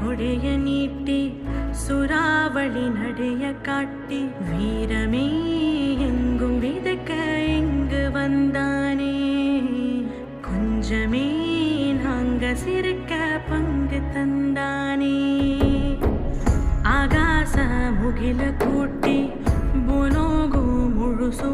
கொடைய நீட்டி சுறாவளி நடைய காட்டி வீரமே எங்கும் விதக்க இங்கு வந்தானே. கொஞ்சமே நாங்க சிரிக்க பங்கு தந்தானே. ஆகாச முகில கூட்டி புலோகு முழுசு